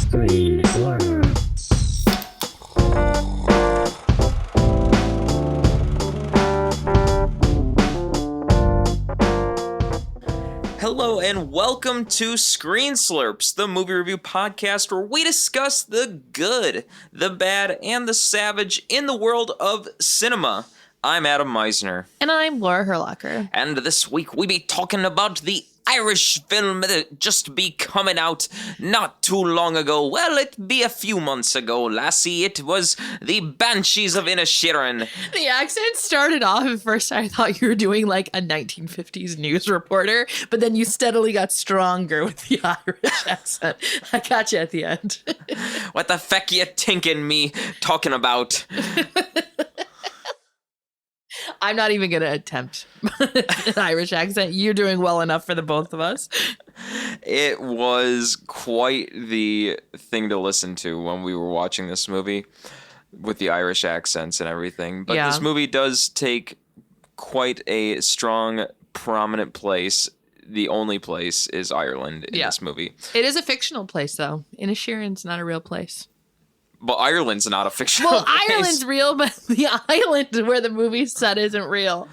Screen Slurps. Hello and welcome to Screen Slurps, the movie review podcast where we discuss the good, the bad, and the savage in the world of cinema. I'm Adam Meisner. And I'm Laura Herlocker. And this week we be talking about the Irish film that just be coming out not too long ago. Well, it be a few months ago, lassie. It was the Banshees of Inisherin. The accent started off at first. I thought you were doing like a 1950s news reporter, but then you steadily got stronger with the Irish accent. I got you at the end. What the feck you tinkin' me talking about? I'm not even going to attempt an Irish accent. You're doing well enough for the both of us. It was quite the thing to listen to when we were watching this movie with the Irish accents and everything. But This movie does take quite a strong, prominent place. The only place is Ireland in this movie. It is a fictional place, though. Inisherin's not a real place. But Ireland's not a fictional place. Ireland's real, but the island where the movie's set isn't real.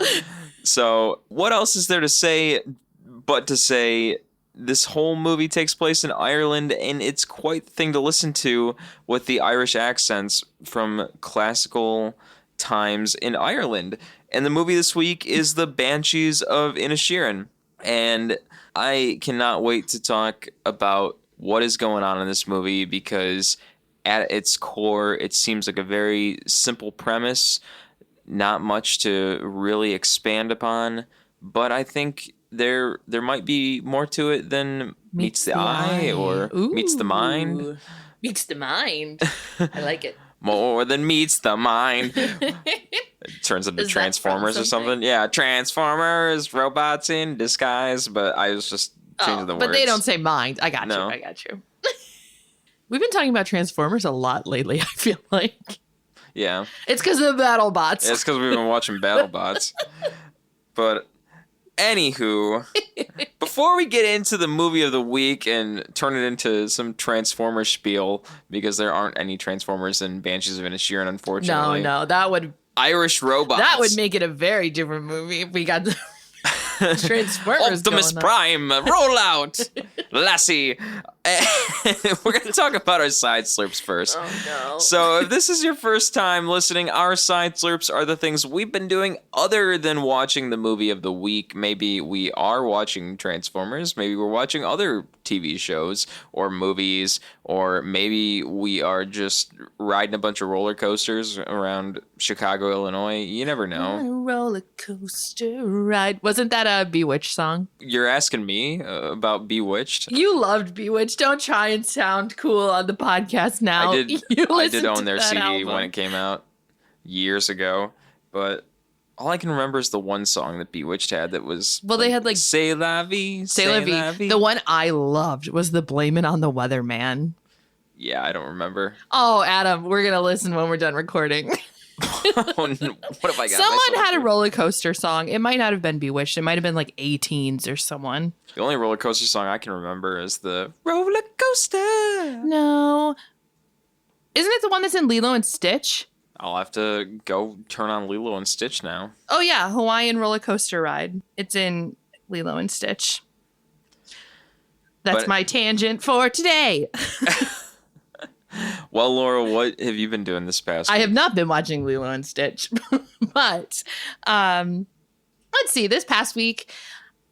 So what else is there to say but to say this whole movie takes place in Ireland, and it's quite the thing to listen to with the Irish accents from classical times in Ireland. And the movie this week is The Banshees of Inisherin. And I cannot wait to talk about what is going on in this movie because at its core, it seems like a very simple premise, not much to really expand upon, but I think there might be more to it than meets the eye or meets the mind. Meets the mind. I like it. More than meets the mind. It turns into Transformers or something. Yeah, Transformers, robots in disguise, but I was just changing the words. But they don't say mind. I got you. We've been talking about Transformers a lot lately, I feel like. Yeah. It's because of the BattleBots. It's because we've been watching BattleBots. But anywho, before we get into the movie of the week and turn it into some Transformers spiel, because there aren't any Transformers in Banshees of Inisherin, unfortunately. No, that would... Irish robots. That would make it a very different movie if we got the Transformers Optimus Prime, roll out, lassie. We're going to talk about our side slurps first. Oh, no. So if this is your first time listening, our side slurps are the things we've been doing other than watching the movie of the week. Maybe we are watching Transformers. Maybe we're watching other TV shows or movies. Or maybe we are just riding a bunch of roller coasters around Chicago, Illinois. You never know. A roller coaster ride. Wasn't that a Bewitched song? You're asking me about Bewitched? You loved Bewitched. Don't try and sound cool on the podcast now. I did own their CD album when it came out years ago, but all I can remember is the one song that Bewitched had that was they had like C'est la vie, C'est la vie. The one I loved was the Blame It on the Weatherman. Yeah, I don't remember. Oh, Adam, we're gonna listen when we're done recording. What have I got? Someone had a roller coaster song. It might not have been Bewitched. It might have been like 18s or someone. The only roller coaster song I can remember is the roller coaster. No. Isn't it the one that's in Lilo and Stitch? I'll have to go turn on Lilo and Stitch now. Oh, yeah. Hawaiian roller coaster ride. It's in Lilo and Stitch. That's my tangent for today. Well, Laura, what have you been doing this past week? I have not been watching Lilo and Stitch, but let's see. This past week,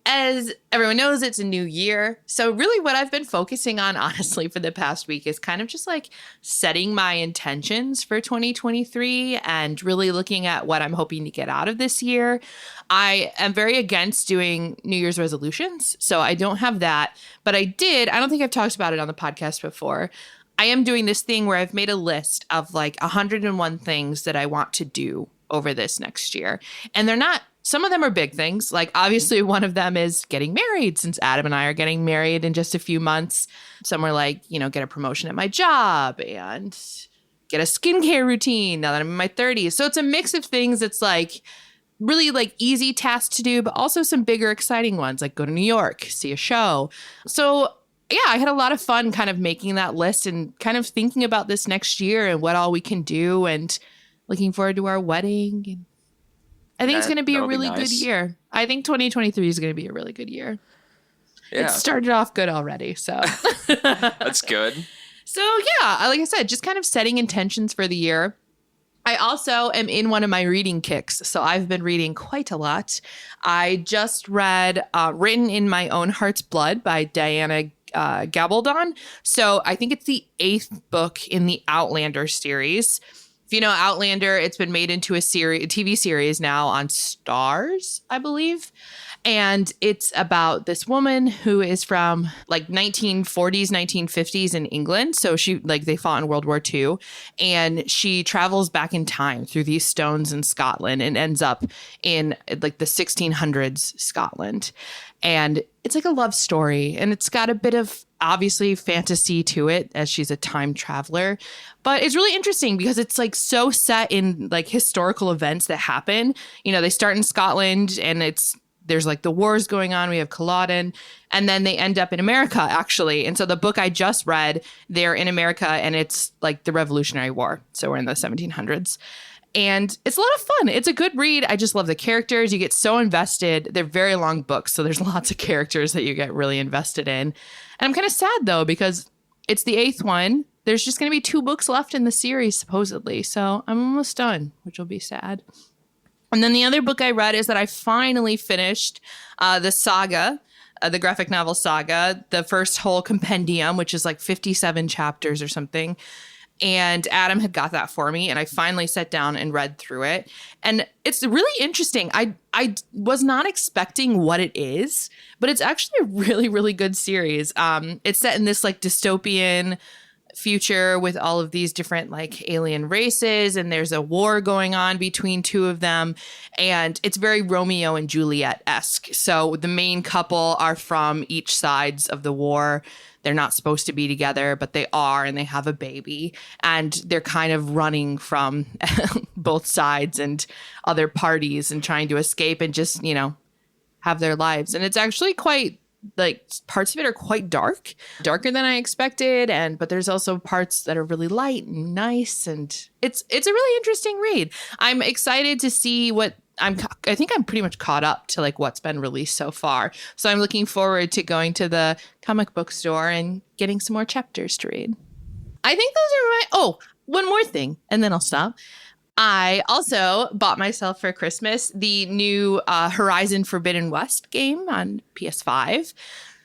as everyone knows, it's a new year. So really what I've been focusing on, honestly, for the past week is kind of just like setting my intentions for 2023 and really looking at what I'm hoping to get out of this year. I am very against doing New Year's resolutions, so I don't have that. But I don't think I've talked about it on the podcast before. I am doing this thing where I've made a list of like 101 things that I want to do over this next year. And they're not, some of them are big things. Like obviously one of them is getting married, since Adam and I are getting married in just a few months. Some are like, get a promotion at my job and get a skincare routine now that I'm in my 30s. So it's a mix of things that's like really like easy tasks to do, but also some bigger, exciting ones like go to New York, see a show. So yeah, I had a lot of fun kind of making that list and kind of thinking about this next year and what all we can do and looking forward to our wedding. And I think it's going to be a That'll really good nice. year. I think 2023 is going to be a really good year. Yeah, It started off good already, so. that's good. So yeah, like I said, just kind of setting intentions for the year. I also am in one of my reading kicks, so I've been reading quite a lot. I just read Written in My Own Heart's Blood by Diana Gabaldon. So I think it's the 8th book in the Outlander series. If you know Outlander, it's been made into a TV series now on Stars, I believe. And it's about this woman who is from like 1940s, 1950s in England. So they fought in World War II, and she travels back in time through these stones in Scotland and ends up in like the 1600s Scotland. And it's like a love story, and it's got a bit of obviously fantasy to it as she's a time traveler, but it's really interesting because it's like so set in like historical events that happen. They start in Scotland, and there's like the wars going on. We have Culloden, and then they end up in America, actually. And so the book I just read, they're in America, and it's like the Revolutionary War. So we're in the 1700s. And it's a lot of fun. It's a good read. I just love the characters. You get so invested. They're very long books, so there's lots of characters that you get really invested in. And I'm kind of sad, though, because it's the 8th one. There's just going to be 2 books left in the series, supposedly. So I'm almost done, which will be sad. And then the other book I read is that I finally finished the saga, the graphic novel saga, the first whole compendium, which is like 57 chapters or something. And Adam had got that for me, and I finally sat down and read through it. And it's really interesting. I was not expecting what it is, but it's actually a really, really good series. It's set in this like dystopian future with all of these different like alien races, and there's a war going on between 2 of them, and it's very Romeo and Juliet-esque. So the main couple are from each sides of the war. They're not supposed to be together, but they are, and they have a baby, and they're kind of running from both sides and other parties and trying to escape and just, have their lives. And it's actually quite like parts of it are quite darker than I expected, but there's also parts that are really light and nice, and it's a really interesting read. I'm excited to see I think I'm pretty much caught up to like what's been released so far. So I'm looking forward to going to the comic book store and getting some more chapters to read. I think those are one more thing, and then I'll stop. I also bought myself for Christmas the new Horizon Forbidden West game on PS5.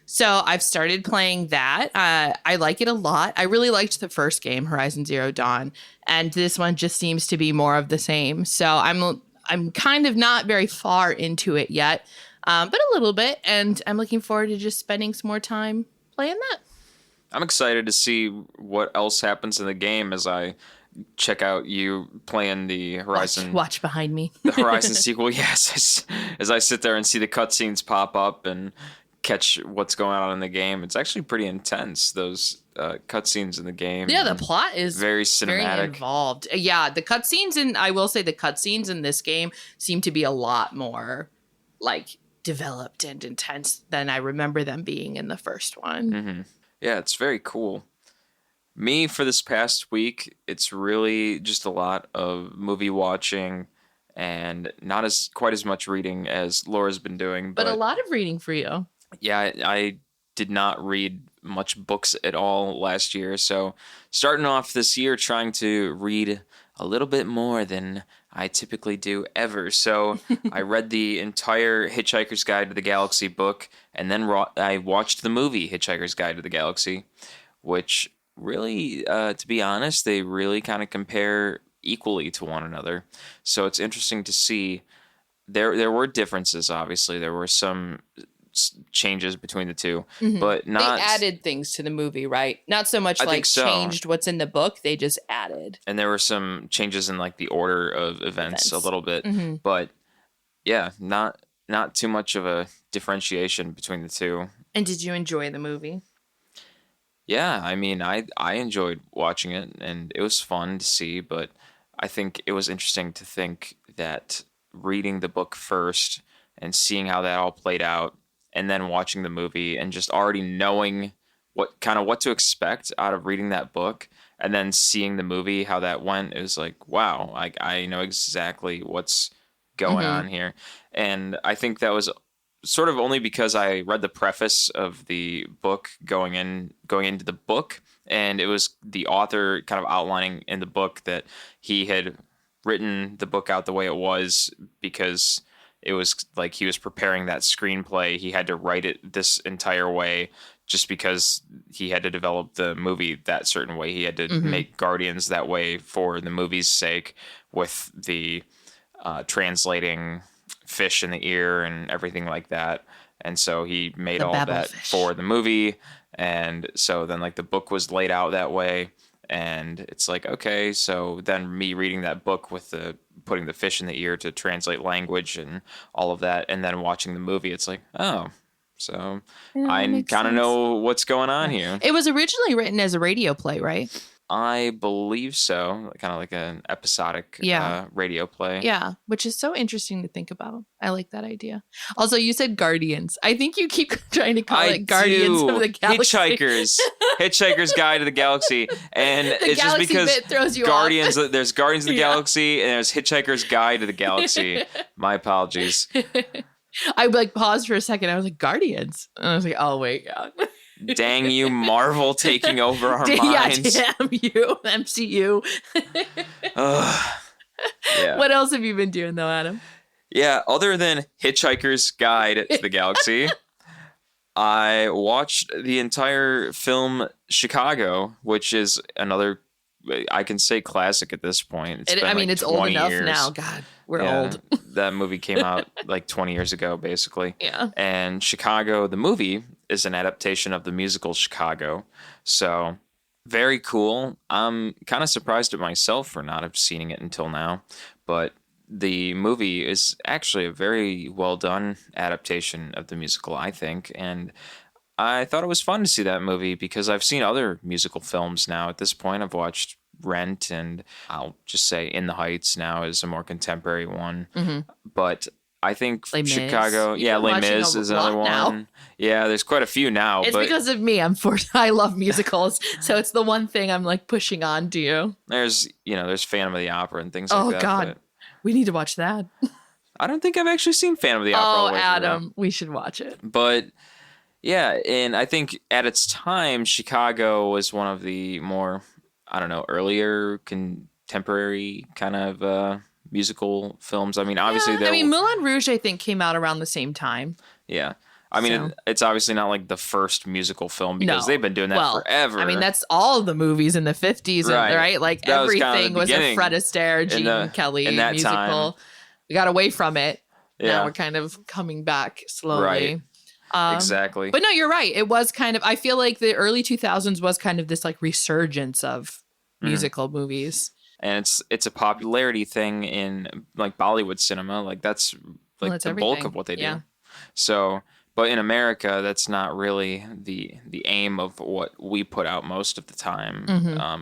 So I've started playing that. I like it a lot. I really liked the first game, Horizon Zero Dawn, and this one just seems to be more of the same. So I'm kind of not very far into it yet, but a little bit, and I'm looking forward to just spending some more time playing that. I'm excited to see what else happens in the game as I check out you playing the Horizon. Watch behind me. The Horizon sequel, yes. As I sit there and see the cutscenes pop up and catch what's going on in the game, it's actually pretty intense. Those cutscenes in the game. Yeah, the plot is very cinematic, very involved. Yeah, the cutscenes I will say the cutscenes in this game seem to be a lot more like developed and intense than I remember them being in the first one. Mm-hmm. Yeah, it's very cool. Me, for this past week, it's really just a lot of movie watching and not quite as much reading as Laura's been doing. But a lot of reading for you. Yeah, I did not read much books at all last year. So starting off this year trying to read a little bit more than I typically do ever. So I read the entire Hitchhiker's Guide to the Galaxy book, and then I watched the movie Hitchhiker's Guide to the Galaxy, which really, to be honest, they really kind of compare equally to one another. So it's interesting to see. There were differences, obviously. There were some changes between the two, but not. They added things to the movie, right? Not so much changed what's in the book. They just added. And there were some changes in like the order of events a little bit, but yeah, not too much of a differentiation between the two. And did you enjoy the movie? Yeah, I mean, I enjoyed watching it, and it was fun to see, but I think it was interesting to think that reading the book first and seeing how that all played out, and then watching the movie and just already knowing what to expect out of reading that book and then seeing the movie, how that went. It was like, wow, I know exactly what's going on here. And I think that was sort of only because I read the preface of the book going into the book, and it was the author kind of outlining in the book that he had written the book out the way it was because it was like he was preparing that screenplay. He had to write it this entire way just because he had to develop the movie that certain way. He had to make Guardians that way for the movie's sake, with the translating fish in the ear and everything like that. And so he made all that for the movie. And so then like the book was laid out that way. And it's like, okay, so then me reading that book with the putting the fish in the ear to translate language and all of that, and then watching the movie, it's like, oh, so I kind of know what's going on here. It was originally written as a radio play, right? I believe so. Kind of like an episodic radio play. Yeah, which is so interesting to think about. I like that idea. Also, you said Guardians. I think you keep trying to call it Guardians of the Galaxy. Hitchhiker's Guide to the Galaxy. And it's just because throws you Guardians, off. There's Guardians of the Galaxy and there's Hitchhiker's Guide to the Galaxy. My apologies. I like paused for a second. I was like, Guardians. And I was like, oh, wait, yeah. Dang you, Marvel taking over our minds. Yeah, damn you, MCU. Yeah. What else have you been doing, though, Adam? Yeah, other than Hitchhiker's Guide to the Galaxy, I watched the entire film Chicago, which is another, I can say, classic at this point. It's old enough now. God, we're old. That movie came out like 20 years ago, basically. Yeah. And Chicago, the movie, is an adaptation of the musical Chicago. So very cool. I'm kind of surprised at myself for not have seen it until now. But the movie is actually a very well done adaptation of the musical, I think. And I thought it was fun to see that movie because I've seen other musical films now. At this point, I've watched Rent, and I'll just say In the Heights now is a more contemporary one. But I think Chicago, Les Mis is another one. Now. Yeah, there's quite a few now. It's because of me. I love musicals, so it's the one thing I'm like pushing on to you. There's Phantom of the Opera and things like that. Oh God, we need to watch that. I don't think I've actually seen Phantom of the Opera. Oh, Adam, we should watch it. But yeah, and I think at its time, Chicago was one of the more, I don't know, earlier contemporary kind of musical films. I mean, obviously, Moulin Rouge, I think, came out around the same time. Yeah. I mean, it's obviously not like the first musical film because they've been doing that forever. I mean, that's all the movies in the 50s, right? Like that everything was a Fred Astaire, Gene Kelly musical. Time. We got away from it. Yeah. Now we're kind of coming back slowly. Right. Exactly. But no, you're right. It was kind of, I feel like the early 2000s was kind of this like resurgence of musical movies. And it's a popularity thing in like Bollywood cinema. Like that's like the bulk of what they do. So, but in America, that's not really the aim of what we put out most of the time,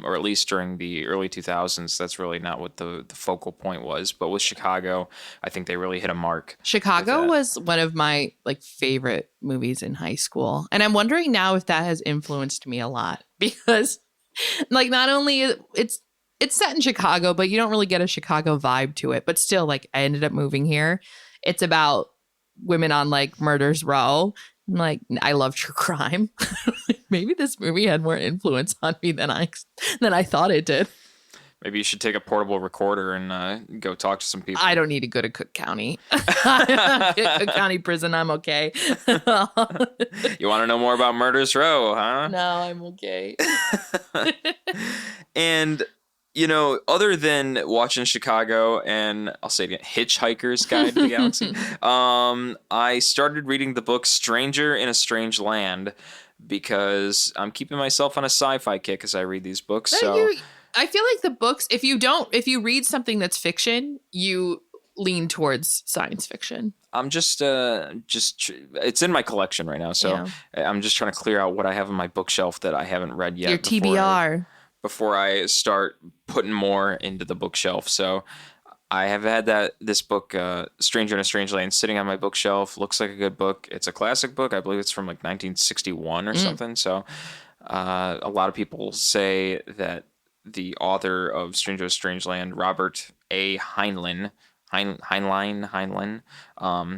or at least during the early 2000s. That's really not what the focal point was. But with Chicago, I think they really hit a mark. Chicago was one of my like favorite movies in high school, and I'm wondering now if that has influenced me a lot because, like, not only it's set in Chicago, but you don't really get a Chicago vibe to it. But still, like, I ended up moving here. It's about women on like Murder's Row. I'm like, I love true crime. Maybe this movie had more influence on me than I thought it did. Maybe you should take a portable recorder and go talk to some people. I don't need to go to Cook County. Cook County prison, I'm okay. You want to know more about Murder's Row, huh? No, I'm okay. And other than watching Chicago and I'll say it again, Hitchhiker's Guide to the Galaxy, I started reading the book Stranger in a Strange Land because I'm keeping myself on a sci-fi kick as I read these books. I feel like the books, if you read something that's fiction, you lean towards science fiction. I'm just it's in my collection right now, so I'm just trying to clear out what I have on my bookshelf that I haven't read yet. Your TBR. Before I start putting more into the bookshelf. So I have had this book, Stranger in a Strange Land, sitting on my bookshelf. Looks like a good book. It's a classic book. I believe it's from like 1961 or something. So a lot of people say that the author of Stranger in a Strange Land, Robert A. Heinlein,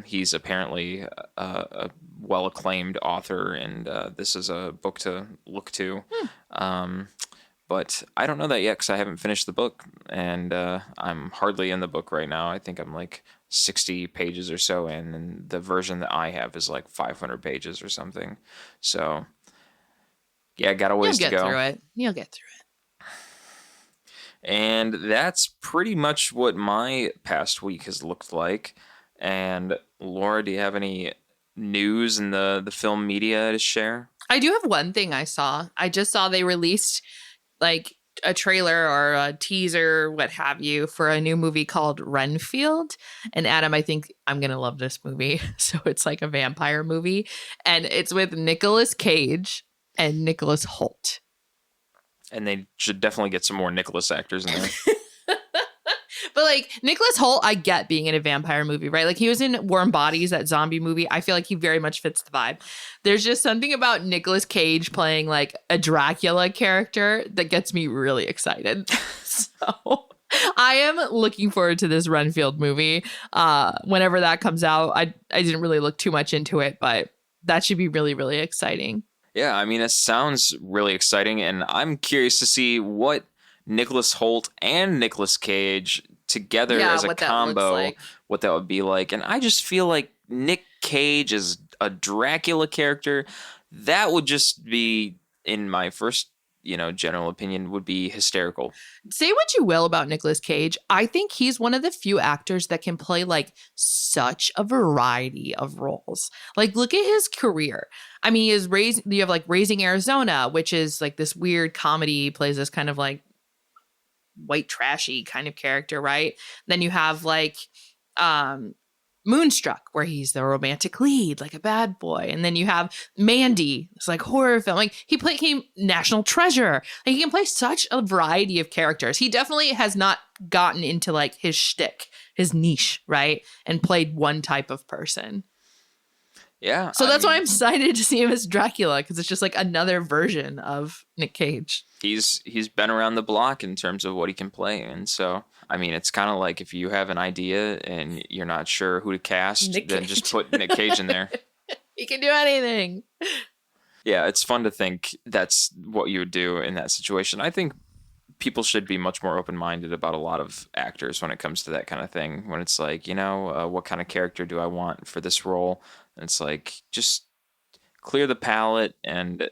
he's apparently a well-acclaimed author, and this is a book to look to. But I don't know that yet because I haven't finished the book, and I'm hardly in the book right now. I think I'm like 60 pages or so in, and the version that I have is like 500 pages or something. So, yeah, got a ways to go. You'll get through it. And that's pretty much what my past week has looked like. And Laura, do you have any news in the film media to share? I do have one thing I saw. I just saw they released like a trailer or a teaser, what have you, for a new movie called Renfield. And Adam, I think I'm going to love this movie. So it's like a vampire movie. And it's with Nicolas Cage and Nicholas Hoult. And they should definitely get some more Nicholas actors in there. But like Nicholas Hoult, I get being in a vampire movie, right? Like he was in Warm Bodies, that zombie movie. I feel like he very much fits the vibe. There's just something about Nicolas Cage playing like a Dracula character that gets me really excited. So I am looking forward to this Renfield movie. Whenever that comes out, I didn't really look too much into it, but that should be really, really exciting. Yeah, I mean, it sounds really exciting, and I'm curious to see what Nicholas Hoult and Nicolas Cage together as a combo, what that would be like. And I just feel like Nick Cage as a Dracula character, that would just be, in my first, general opinion, would be hysterical. Say what you will about Nicolas Cage. I think he's one of the few actors that can play like such a variety of roles. Like, look at his career. I mean, you have like Raising Arizona, which is like this weird comedy. He plays this kind of like white trashy kind of character, right? Then you have like Moonstruck, where he's the romantic lead, like a bad boy. And then you have Mandy, it's like horror film. Like he came National Treasure. Like he can play such a variety of characters. He definitely has not gotten into like his shtick, his niche, right? And played one type of person. Yeah. So that's why I'm excited to see him as Dracula, because it's just like another version of Nick Cage. He's been around the block in terms of what he can play. And so, I mean, it's kind of like if you have an idea and you're not sure who to cast, then just put Nick Cage in there. He can do anything. Yeah, it's fun to think that's what you would do in that situation. I think people should be much more open-minded about a lot of actors when it comes to that kind of thing. When it's like, what kind of character do I want for this role? And it's like, just clear the palette and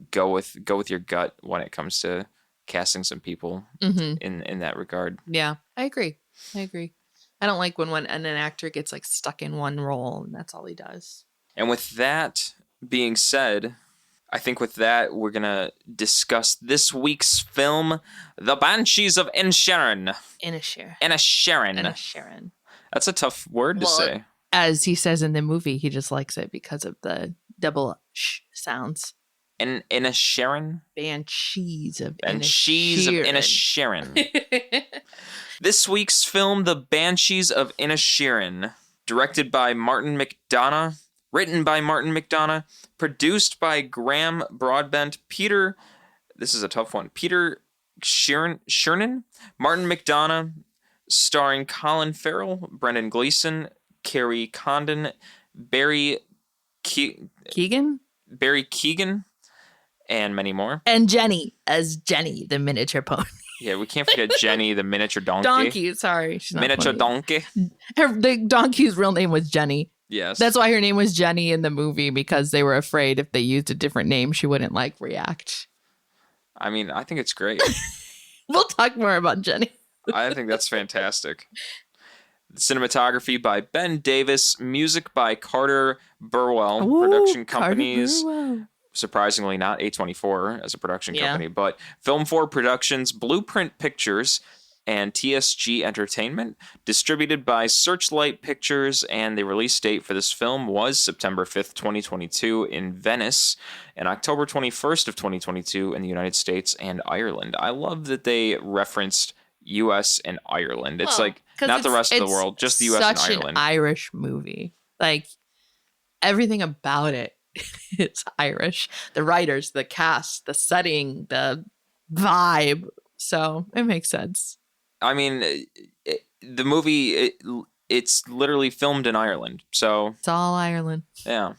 go with your gut when it comes to casting some people in that regard. Yeah, I agree. I don't like when an actor gets like stuck in one role and that's all he does. And with that being said, I think with that, we're going to discuss this week's film, The Banshees of Inisherin. Inisherin. That's a tough word to say. As he says in the movie, he just likes it because of the double sh sounds. Inisherin? Banshees of Inisherin. This week's film, The Banshees of Inisherin, directed by Martin McDonagh, written by Martin McDonagh, produced by Graham Broadbent, this is a tough one, Peter Chernin, Martin McDonagh, starring Colin Farrell, Brendan Gleeson, Carrie Condon, Barry Keegan, and many more. And Jenny as Jenny, the miniature pony. Yeah, we can't forget Jenny, the miniature donkey. Sorry. She's not miniature donkey. The donkey's real name was Jenny. Yes. That's why her name was Jenny in the movie, because they were afraid if they used a different name, she wouldn't react. I mean, I think it's great. We'll talk more about Jenny. I think that's fantastic. Cinematography by Ben Davis, music by Carter Burwell, production companies. Surprisingly, not A24 as a production company, but Film 4 Productions, Blueprint Pictures, and TSG Entertainment, distributed by Searchlight Pictures, and the release date for this film was September 5th, 2022 in Venice, and October 21st of 2022 in the United States and Ireland. I love that they referenced U.S. and Ireland. It's Not the rest of the world, just the U.S. and Such Ireland. an Irish movie. Like, everything about it is Irish. The writers, the cast, the setting, the vibe. So it makes sense. I mean, the movie, it's literally filmed in Ireland. So, It's all Ireland. yeah.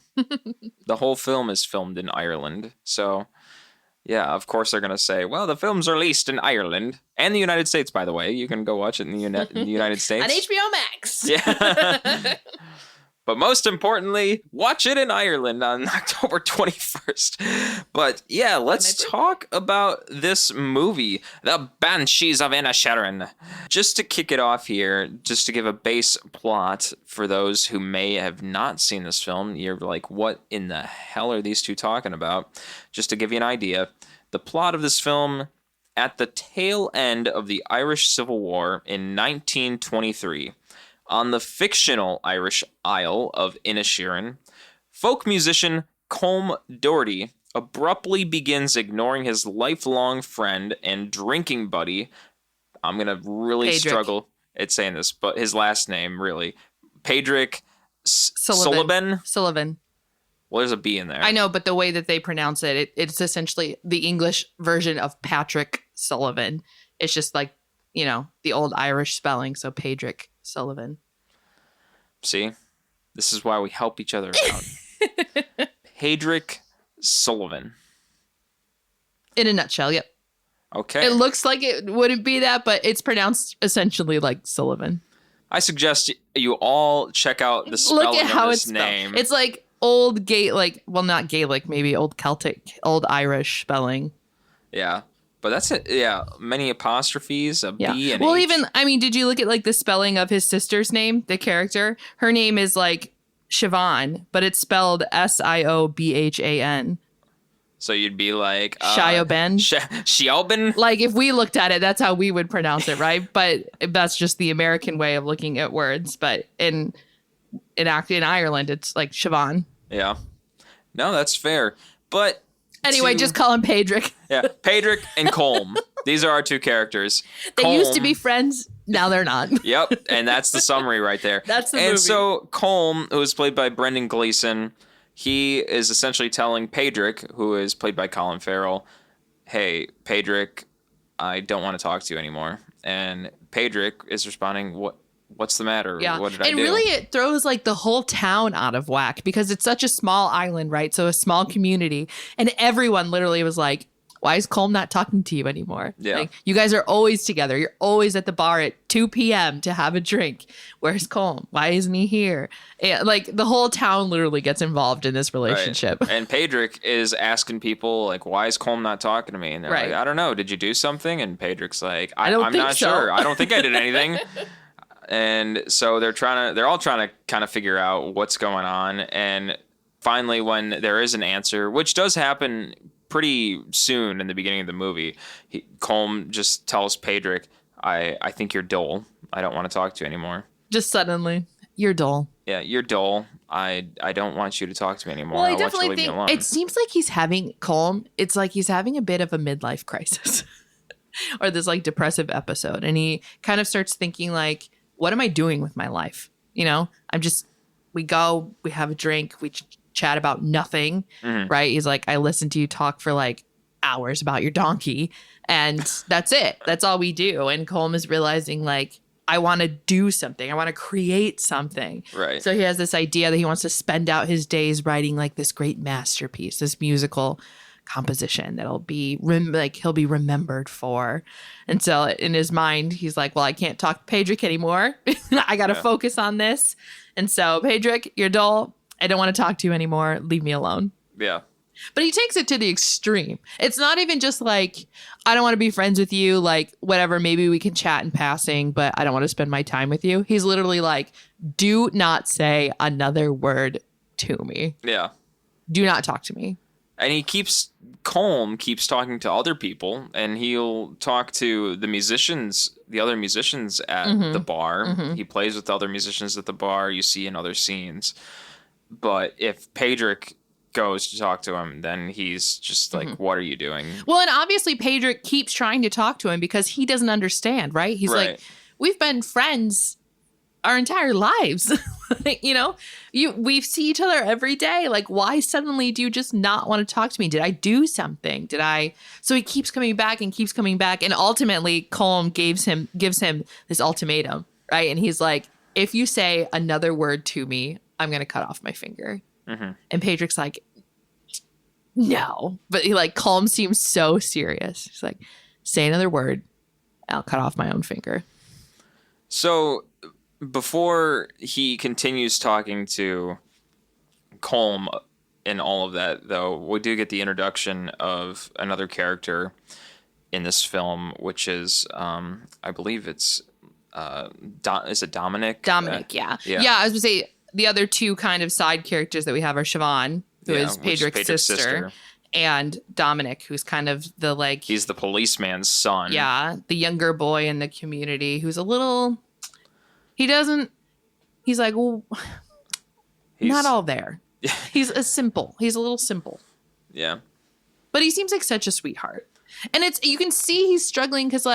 The whole film is filmed in Ireland. So, yeah, of course they're going to say, well, the film's released in Ireland and the United States, by the way. You can go watch it in the United States. On HBO Max. Yeah. But most importantly, watch it in Ireland on October 21st. But yeah, let's talk about this movie, The Banshees of Inisherin. Just to kick it off here, just to give a base plot for those who may have not seen this film, you're like, what in the hell are these two talking about? Just to give you an idea, the plot of this film, at the tail end of the Irish Civil War in 1923, on the fictional Irish Isle of Inisherin, folk musician Colm abruptly begins ignoring his lifelong friend and drinking buddy. I'm going to really Pádraic. struggle at saying this, but his last name, really. Pádraic Sullivan. Well, there's a B in there. I know, but the way that they pronounce it, it's essentially the English version of Patrick Sullivan. It's just like, you know, the old Irish spelling. So Pádraic Sullivan. See? This is why we help each other out. Pádraic Sullivan. In a nutshell, yep. Okay. It looks like it wouldn't be that, but it's pronounced essentially like Sullivan. I suggest you all check out the spelling Look at how of this it's name. spelled. It's like old not Gaelic, maybe old Celtic, old Irish spelling. Yeah. But that's it. Yeah. Many apostrophes, a Yeah. B and Well, H. even, I mean, did you look at like the spelling of his sister's name, the character? Her name is like Siobhan, but it's spelled Siobhan. So you'd be like... Siobhan. Siobhan? Like if we looked at it, that's how we would pronounce it, right? But that's just the American way of looking at words. But in Ireland, it's like Siobhan. Yeah. No, that's fair. But... Anyway, just call him Pádraic. Yeah, Pádraic and Colm. These are our two characters. They used to Colm- be friends. Now they're not. Yep, and that's the summary right there. That's the and movie. so Colm, who is played by Brendan Gleeson, he is essentially telling Pádraic, who is played by Colin Farrell, hey, Pádraic, I don't want to talk to you anymore. And Pádraic is responding, what's the matter? Yeah. What did I do? And really it throws like the whole town out of whack because it's such a small island, right? So a small community. And everyone literally was like, why is Colm not talking to you anymore? Yeah. Like, you guys are always together. You're always at the bar at 2 p.m. to have a drink. Where's Colm? Why isn't he here? And, like the whole town literally gets involved in this relationship. Right. And Pádraic is asking people, like, why is Colm not talking to me? And they're Right. like, I don't know. Did you do something? And Pádraic's like, I don't I'm think not so. sure. I don't think I did anything. And so they're all trying to kind of figure out what's going on. And finally, when there is an answer, which does happen pretty soon in the beginning of the movie, Colm just tells Pádraic, I think you're dull. I don't want to talk to you anymore. Just suddenly, you're dull. Yeah, you're dull. I don't want you to talk to me anymore. Well, I want you to definitely leave me think alone. it seems like Colm, it's like he's having a bit of a midlife crisis or this like depressive episode. And he kind of starts thinking like, what am I doing with my life? You know, we go, we have a drink, we chat about nothing, right? He's like, I listen to you talk for like hours about your donkey and that's it. That's all we do. And Colm is realizing like, I want to do something. I want to create something. Right. So he has this idea that he wants to spend out his days writing like this great masterpiece, this musical composition that'll be he'll be remembered for. And so in his mind, he's like, well, I can't talk to Pádraic anymore. I got to focus on this. And so Pádraic, you're dull. I don't want to talk to you anymore. Leave me alone. Yeah. But he takes it to the extreme. It's not even just like, I don't want to be friends with you. Like, whatever, maybe we can chat in passing, but I don't want to spend my time with you. He's literally like, do not say another word to me. Yeah. Do not talk to me. And Colm keeps talking to other people, and he'll talk to the other musicians at the bar. He plays with other musicians at the bar, you see in other scenes. But if Pádraic goes to talk to him, then he's just like, what are you doing? Well, and obviously Pádraic keeps trying to talk to him because he doesn't understand, right? He's like, we've been friends our entire lives. You know, we see each other every day. Like, why suddenly do you just not want to talk to me? Did I do something? So he keeps coming back and keeps coming back. And ultimately Colm gives him this ultimatum, right? And he's like, if you say another word to me, I'm going to cut off my finger. Mm-hmm. And Pádraic's like, no. But Colm seems so serious. He's like, say another word, I'll cut off my own finger. So before he continues talking to Colm and all of that, though, we do get the introduction of another character in this film, which is, I believe it's, is it Dominic? Dominic, yeah. Yeah, I was going to say the other two kind of side characters that we have are Siobhan, who is Pádraic's sister, and Dominic, who's kind of the he's the policeman's son. Yeah, the younger boy in the community who's a little... He's like, well, not all there. He's a little simple. Yeah. But he seems like such a sweetheart. And you can see he's struggling because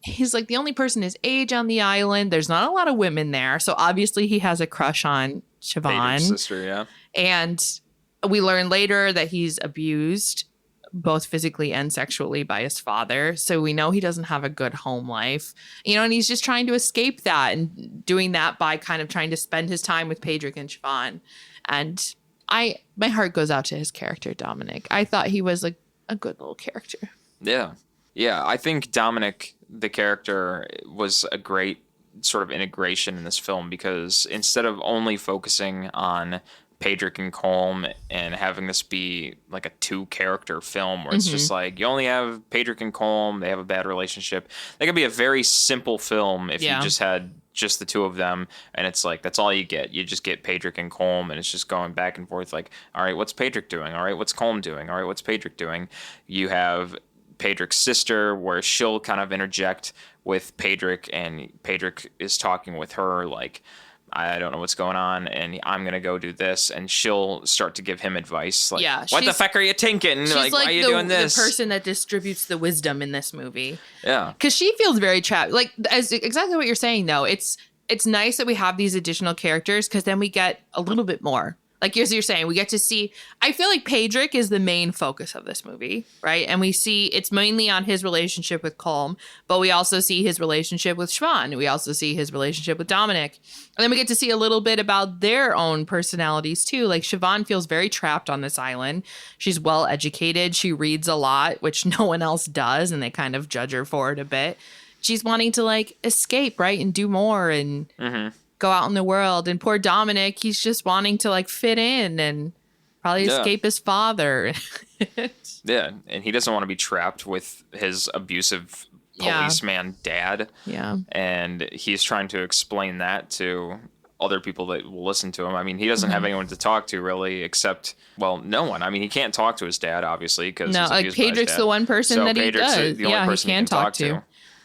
he's the only person his age on the island. There's not a lot of women there. So obviously he has a crush on Siobhan. Pádraic's sister, yeah. And we learn later that he's abused both physically and sexually by his father. So we know he doesn't have a good home life, and he's just trying to escape that and doing that by kind of trying to spend his time with Pádraic and Siobhan. And my heart goes out to his character, Dominic. I thought he was a good little character. Yeah. Yeah. I think Dominic, the character, was a great sort of integration in this film because instead of only focusing on Pádraic and Colm and having this be like a 2-character film where it's just you only have Pádraic and Colm, they have a bad relationship. That could be a very simple film if you just had just the two of them, and it's that's all you get. You just get Pádraic and Colm, and it's just going back and forth all right, what's Pádraic doing? All right, what's Colm doing? All right, what's Pádraic doing? You have Pádraic's sister where she'll kind of interject with Pádraic, and Pádraic is talking with her I don't know what's going on, and I'm going to go do this. And she'll start to give him advice. What the fuck are you thinking? Why are you doing this? The person that distributes the wisdom in this movie. Yeah. Because she feels very trapped. As exactly what you're saying, though. It's nice that we have these additional characters because then we get a little bit more. As you're saying, we get to see... I feel like Pádraic is the main focus of this movie, right? And we see it's mainly on his relationship with Colm, but we also see his relationship with Siobhan. We also see his relationship with Dominic. And then we get to see a little bit about their own personalities, too. Siobhan feels very trapped on this island. She's well-educated. She reads a lot, which no one else does, and they kind of judge her for it a bit. She's wanting to, escape, right? And do more and... Mm-hmm. Go out in the world. And poor Dominic, he's just wanting to fit in and probably escape his father. Yeah, and he doesn't want to be trapped with his abusive policeman dad. Yeah. And he's trying to explain that to other people that will listen to him. I mean, he doesn't have anyone to talk to really except, no one. I mean, he can't talk to his dad, obviously, because Pádraic's the one person that he does. The only person he can talk to.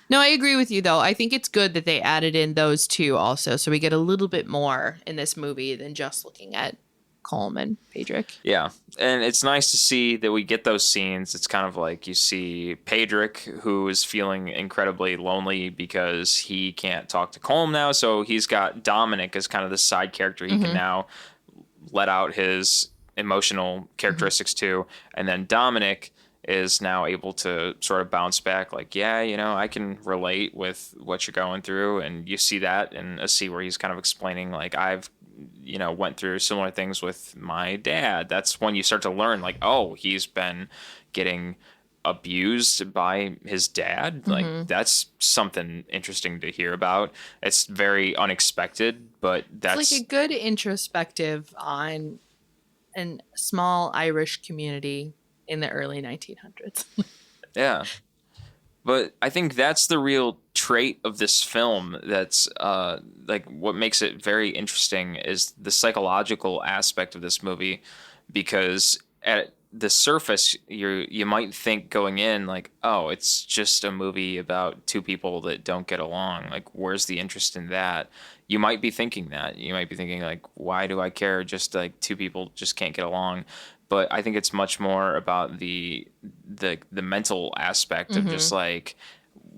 No, I agree with you, though. I think it's good that they added in those two also, so we get a little bit more in this movie than just looking at Colm and Pádraic. Yeah, and it's nice to see that we get those scenes. It's kind of you see Pádraic, who is feeling incredibly lonely because he can't talk to Colm now, so he's got Dominic as kind of the side character he can now let out his emotional characteristics to, and then Dominic is now able to sort of bounce back I can relate with what you're going through. And you see that in a scene where he's kind of explaining I've went through similar things with my dad. That's when you start to learn he's been getting abused by his dad. That's something interesting to hear about. It's very unexpected, but that's a good introspective on a small Irish community in the early 1900s. Yeah. But I think that's the real trait of this film that's what makes it very interesting is the psychological aspect of this movie, because at the surface you might think going in it's just a movie about two people that don't get along. Where's the interest in that? You might be thinking that. You might be thinking why do I care? Just two people just can't get along. But I think it's much more about the mental aspect of just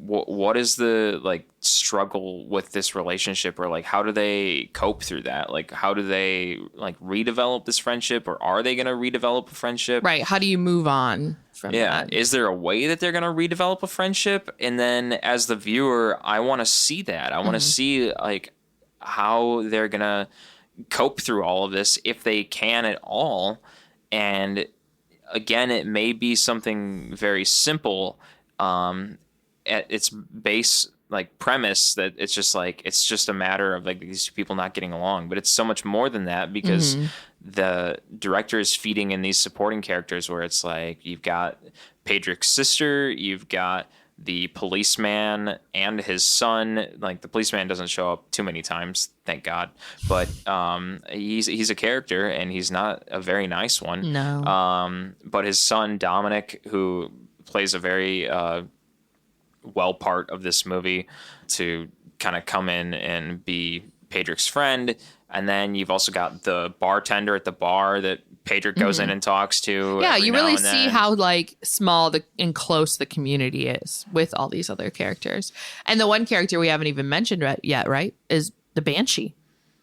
what is the like struggle with this relationship, or like how do they cope through that? Like how do they like redevelop this friendship, or are they going to redevelop a friendship? Right. How do you move on from that? Is there a way that they're going to redevelop a friendship? And then as the viewer, I want to see that. I want to see like how they're going to cope through all of this, if they can at all. And again, it may be something very simple at its base, like premise, that it's just a matter of like these two people not getting along, but it's so much more than that, because the director is feeding in these supporting characters where it's like you've got Pádraic's sister, you've got the policeman and his son. Like the policeman doesn't show up too many times, thank God, but he's a character, and he's not a very nice one. No. But his son Dominic, who plays a very well part of this movie, to kind of come in and be Pádraic's friend. And then you've also got the bartender at the bar that Pádraic goes in and talks to. Yeah, you really see how like small and close the community is with all these other characters. And the one character we haven't even mentioned yet, right, is the Banshee.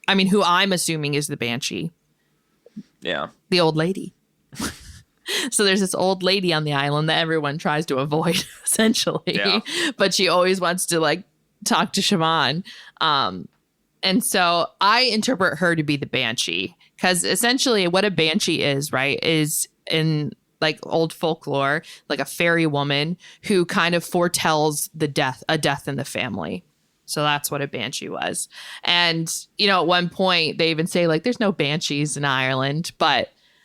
I mean, who I'm assuming is the Banshee. Yeah. The old lady. So there's this old lady on the island that everyone tries to avoid, essentially. Yeah. But she always wants to like talk to Siobhan. And so I interpret her to be the Banshee, because essentially what a Banshee is, right, is in like old folklore, like a fairy woman who kind of foretells a death in the family. So that's what a Banshee was. And, you know, at one point they even say like there's no Banshees in Ireland,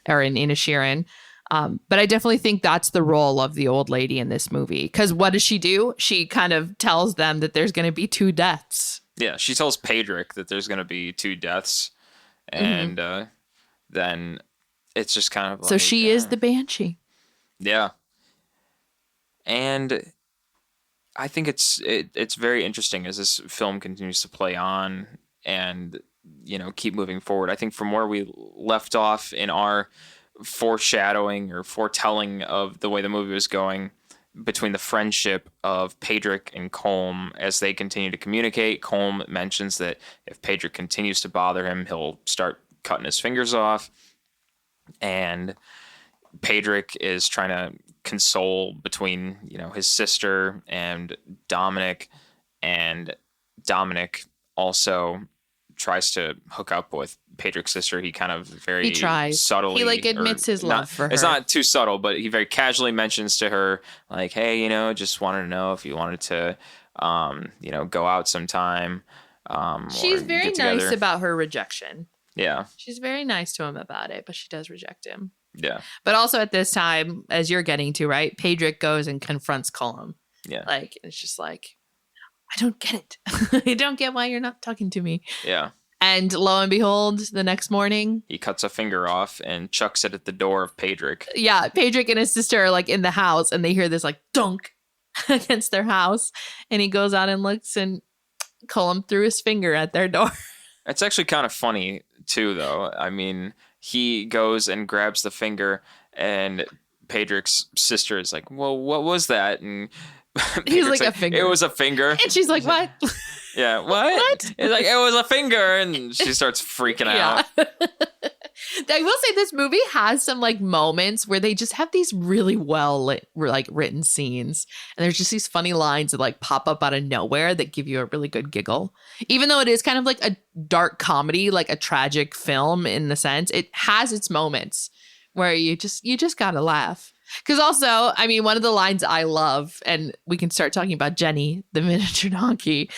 or in Inisherin. But I definitely think that's the role of the old lady in this movie. Because what does she do? She kind of tells them that there's going to be 2 deaths. Yeah, she tells Pádraic that there's going to be 2 deaths. And then it's just kind of like... So she is the Banshee. Yeah. And I think it's very interesting as this film continues to play on and, you know, keep moving forward. I think from where we left off in our foreshadowing or foretelling of the way the movie was going, between the friendship of Pádraic and Colm as they continue to communicate. Colm mentions that if Pádraic continues to bother him, he'll start cutting his fingers off. And Pádraic is trying to console between, you know, his sister and Dominic also tries to hook up with Pádraic's sister. He kind of very subtly... He like admits his love for her. It's not too subtle, but he very casually mentions to her like, hey, you know, just wanted to know if you wanted to, you know, go out sometime. She's very nice about her rejection. Yeah. She's very nice to him about it, but she does reject him. Yeah. But also at this time, as you're getting to, right, Pádraic goes and confronts Colm. Yeah. Like, it's just like, I don't get it. I don't get why you're not talking to me. Yeah. And lo and behold, the next morning, he cuts a finger off and chucks it at the door of Pádraic. Yeah, Pádraic and his sister are like in the house, and they hear this like dunk against their house, and he goes out and looks, and Colm threw his finger at their door. It's actually kind of funny too, though. I mean, he goes and grabs the finger, and Pádraic's sister is like, "Well, what was that?" And he's like, "A finger." It was a finger. And she's like, "What?" Yeah, what? It's like, it was a finger, and she starts freaking out. I will say this movie has some like moments where they just have these really well written scenes, and there's just these funny lines that like pop up out of nowhere that give you a really good giggle. Even though it is kind of like a dark comedy, like a tragic film in the sense, it has its moments where you just gotta laugh. Because also, I mean, one of the lines I love, and we can start talking about Jenny, the miniature donkey.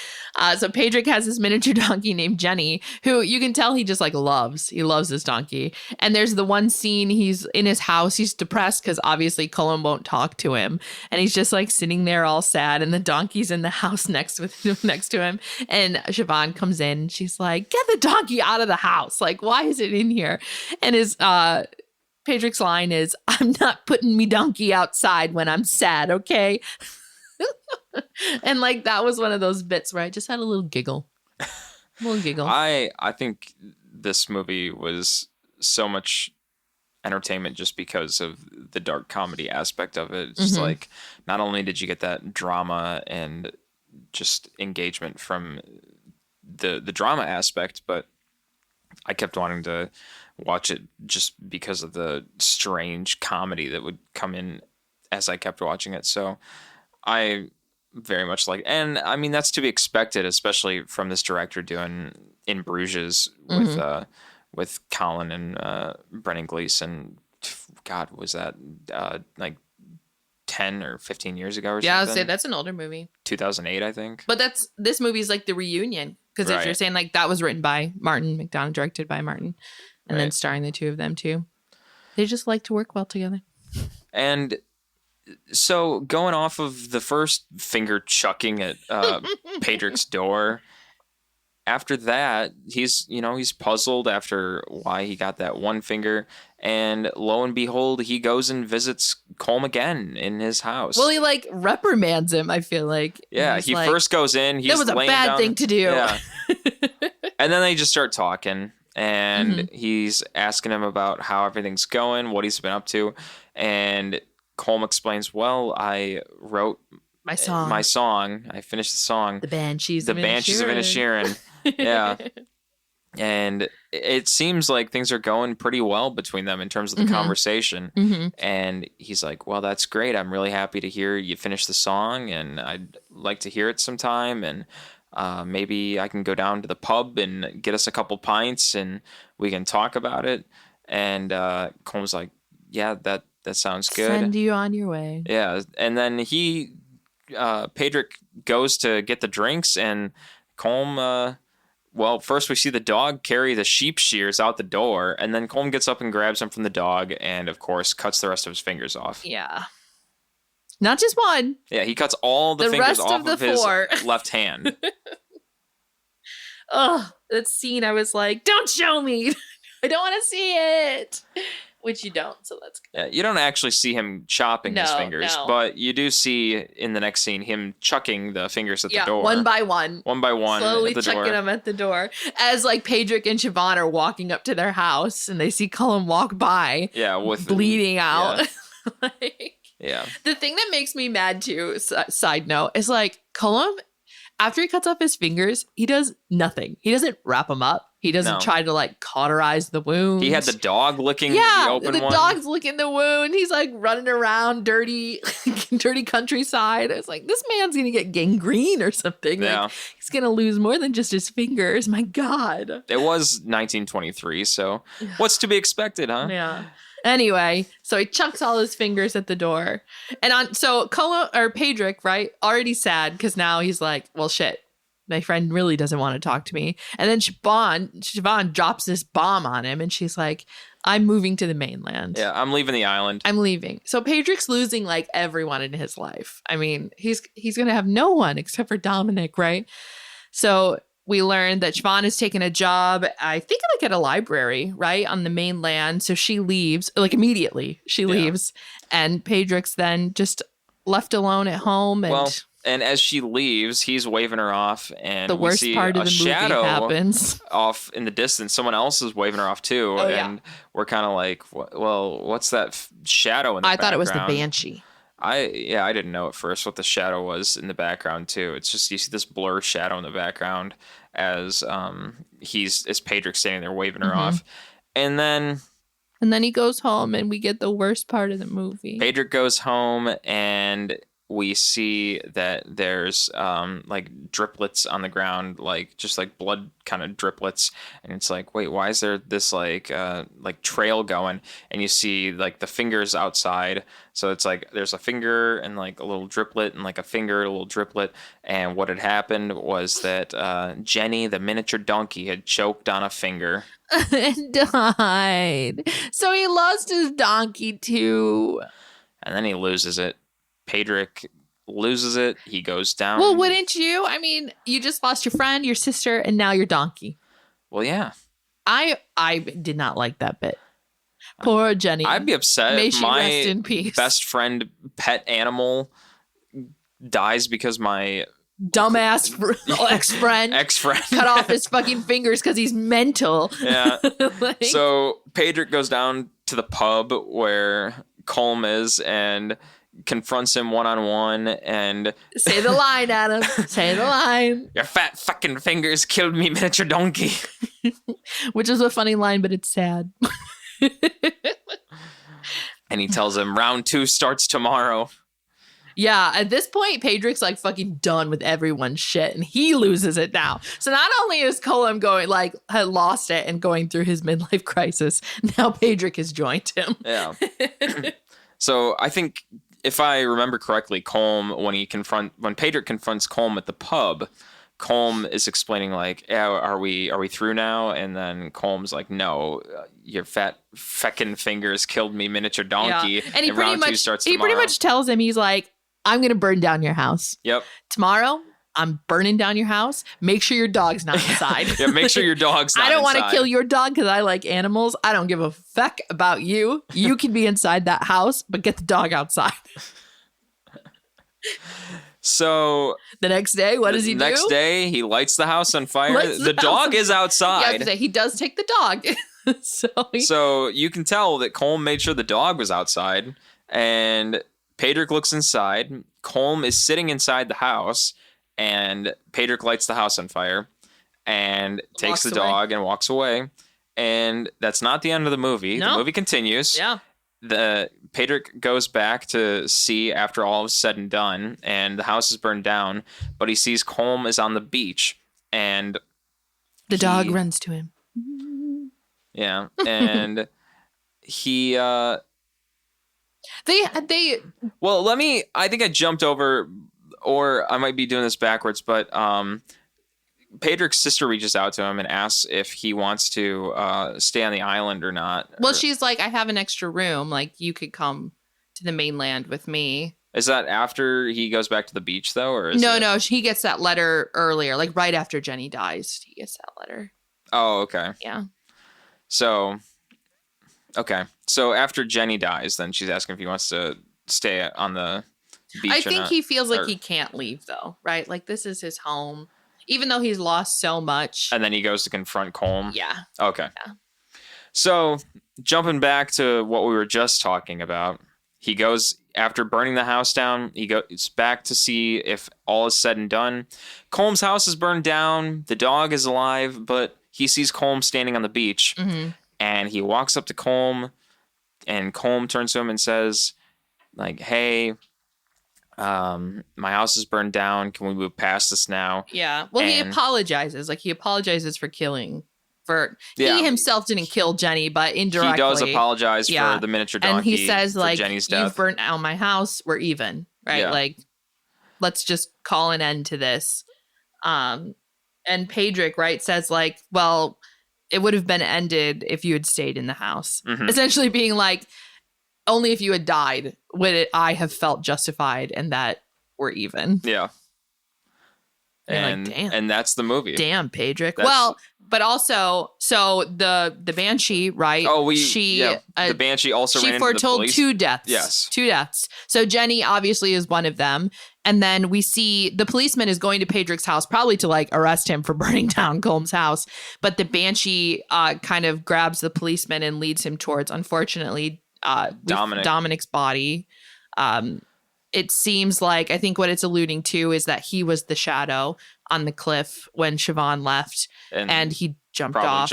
So Pádraic has this miniature donkey named Jenny, who you can tell he just like loves. He loves this donkey. And there's the one scene he's in his house. He's depressed because obviously Colm won't talk to him. And he's just like sitting there all sad. And the donkey's in the house next to him. And Siobhan comes in. And she's like, get the donkey out of the house. Like, why is it in here? And his... Pádraic's line is, I'm not putting me donkey outside when I'm sad, okay? And like that was one of those bits where I just had a little giggle. I think this movie was so much entertainment just because of the dark comedy aspect of it. It's just like, not only did you get that drama and just engagement from the drama aspect, but I kept wanting to watch it just because of the strange comedy that would come in as I kept watching it. So I very much like, and I mean, that's to be expected, especially from this director doing In Bruges with Colin and Brendan Gleeson. God, was that like 10 or 15 years ago or something? Yeah, I would say that's an older movie. 2008, I think. But this movie's like the reunion. Because as you're saying, like that was written by Martin McDonagh, directed by Martin, and then starring the two of them too. They just like to work well together. And so going off of the first finger chucking at Pádraic's door, after that, he's puzzled after why he got that one finger. And lo and behold, he goes and visits Colm again in his house. Well, he like reprimands him, I feel like. Yeah, he like, first goes in. He's that was a bad thing to do. Yeah. And then they just start talking. And he's asking him about how everything's going, what he's been up to. And Colm explains, well, I wrote my song. I finished the song. The Banshees of Inisherin. Yeah. And it seems like things are going pretty well between them in terms of the conversation. And he's like, well, that's great. I'm really happy to hear you finish the song, and I'd like to hear it sometime. And maybe I can go down to the pub and get us a couple pints and we can talk about it. And Colm's like, yeah, that sounds good. Send you on your way. Yeah. And then Pádraic goes to get the drinks, and Colm, well, first we see the dog carry the sheep shears out the door, and then Colm gets up and grabs him from the dog and, of course, cuts the rest of his fingers off. Yeah. Not just one. Yeah, he cuts all the fingers off of his left hand. Oh, that scene, I was like, don't show me. I don't want to see it. Which you don't, so that's good. Yeah, you don't actually see him chopping his fingers, but you do see in the next scene him chucking the fingers at the door. One by one. One by one. Slowly chucking them at the door. As like Pádraic and Siobhan are walking up to their house and they see Colin walk by. Yeah, with bleeding out. Yeah. The thing that makes me mad too, side note, is like Colin, after he cuts off his fingers, he does nothing. He doesn't wrap them up. He doesn't try to like cauterize the wound. He had the dog licking the open one. The dog's licking the wound. He's like running around dirty countryside. It's like, this man's going to get gangrene or something. Yeah. Like, he's going to lose more than just his fingers. My God. It was 1923, so what's to be expected, huh? Yeah. Anyway, so he chucks all his fingers at the door. And so Pádraic, right, already sad because now he's like, well, shit. My friend really doesn't want to talk to me. And then Siobhan drops this bomb on him and she's like, I'm moving to the mainland. Yeah, I'm leaving the island. I'm leaving. So Pádraic's losing like everyone in his life. I mean, he's going to have no one except for Dominic, right? So we learned that Siobhan has taken a job, I think like at a library, right? On the mainland. So she leaves, like immediately she leaves. And Pádraic's then just left alone at home. And as she leaves, he's waving her off, and the worst we see part of a the shadow movie happens off in the distance. Someone else is waving her off too, and we're kind of like, well, what's that shadow in the background? I thought it was the Banshee. I didn't know at first what the shadow was in the background too. It's just you see this blur shadow in the background as Pádraic standing there waving her off, and then he goes home, and we get the worst part of the movie. Pádraic goes home, and we see that there's like driplets on the ground, like just like blood kind of driplets, and it's like, wait, why is there this like trail going? And you see like the fingers outside, so it's like there's a finger and like a little driplet and like a finger, a little driplet, and what had happened was that Jenny, the miniature donkey, had choked on a finger and died. So he lost his donkey too, and then he loses it. Pádraic loses it. He goes down. Well, wouldn't you? I mean, you just lost your friend, your sister, and now your donkey. Well, yeah. I did not like that bit. Poor Jenny. I'd be upset May if she my rest in peace. Best friend pet animal dies because my dumbass ex-friend cut off his fucking fingers because he's mental. Yeah. So Pádraic goes down to to the pub where Colm is and confronts him one-on-one and... Say the line, Adam. Say the line. Your fat fucking fingers killed me, miniature donkey. Which is a funny line, but it's sad. And he tells him, round 2 starts tomorrow. Yeah, at this point, Pádraic's like fucking done with everyone's shit, and he loses it now. So not only is Colm going like had lost it and going through his midlife crisis, now Pádraic has joined him. Yeah. So I think if I remember correctly, Colm when Pádraic confronts Colm at the pub, Colm is explaining like, yeah, are we through now? And then Colm's like, no, your fat feckin' fingers killed me, miniature donkey. Yeah. And he round 2 starts tomorrow. pretty much tells him, he's like, I'm going to burn down your house. Yep. Tomorrow, I'm burning down your house. Make sure your dog's not inside. Yeah, make sure your dog's not I don't want to inside. kill your dog because I like animals. I don't give a fuck about you. You can be inside that house, but get the dog outside. So the next day, what does he do? Next day, he lights the house on fire. The dog is Yeah, I outside. was gonna say, he does take the dog. So you can tell that Colm made sure the dog was outside, and Pádraic looks inside. Colm is sitting inside the house, and Pádraic lights the house on fire and takes the dog and walks away. And that's not the end of the movie. No. The movie continues. Yeah. Pádraic goes back to see after all is said and done, and the house is burned down, but he sees Colm is on the beach, and the dog runs to him. Yeah, and he they well, I think I jumped over, or I might be doing this backwards, but Pádraic's sister reaches out to him and asks if he wants to stay on the island or not. Well, she's like, I have an extra room. Like, you could come to the mainland with me. Is that after he goes back to the beach, though? Or No, he gets that letter earlier, like right after Jenny dies. He gets that letter. Oh, okay. Yeah. So, okay. So after Jenny dies, then she's asking if he wants to stay on the beach I or think not. he feels like he can't leave, though, right? Like, this is his home. Even though he's lost so much. And then he goes to confront Colm. Yeah. Okay. Yeah. So, jumping back to what we were just talking about, he goes, after burning the house down, he goes back to see if all is said and done. Colm's house is burned down. The dog is alive, but he sees Colm standing on the beach. Mm-hmm. And he walks up to Colm, and Colm turns to him and says, like, hey, my house is burned down. Can we move past this now? Yeah. Well, he apologizes. Like, he apologizes for killing. He himself didn't kill Jenny, but indirectly. He does apologize for the miniature donkey. And he says, like, Jenny's death. You've burnt out my house. We're even. Right? Yeah. Like, let's just call an end to this. And Pádraic, right, says, like, well, it would have been ended if you had stayed in the house. Mm-hmm. Essentially being like, only if you had died would I have felt justified and that we're even. Yeah. And like, damn. And that's the movie. Damn, Pádraic. Well, but also, so the Banshee, right? Oh, the Banshee also ran into the foretold police. 2 deaths. Yes. 2 deaths. So Jenny obviously is one of them. And then we see the policeman is going to Pádraic's house, probably to like arrest him for burning down Colm's house. But the Banshee kind of grabs the policeman and leads him towards, unfortunately, Dominic's body. It seems like, I think what it's alluding to is that he was the shadow on the cliff when Siobhan left, and he jumped off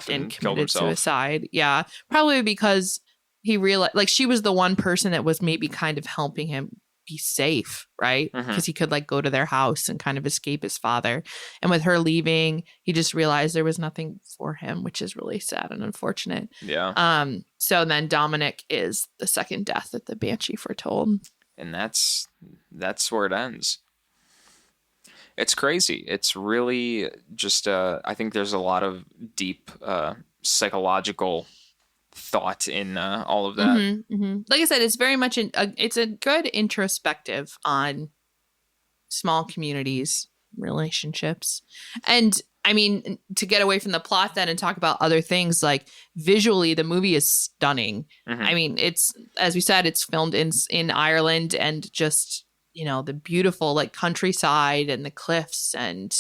and killed committed himself. suicide. Yeah, probably because he realized, like, she was the one person that was maybe kind of helping him be safe, right? Because he could like go to their house and kind of escape his father. And with her leaving, he just realized there was nothing for him, which is really sad and unfortunate. Yeah. So then Dominic is the second death that the Banshee foretold. And that's where it ends. It's crazy. It's really just I think there's a lot of deep psychological thought in all of that. Mm-hmm, mm-hmm. Like I said, it's very much it's a good introspective on small communities, relationships. And I mean, to get away from the plot then and talk about other things, like visually, the movie is stunning. Mm-hmm. I mean, it's, as we said, it's filmed in Ireland, and just, you know, the beautiful like countryside and the cliffs and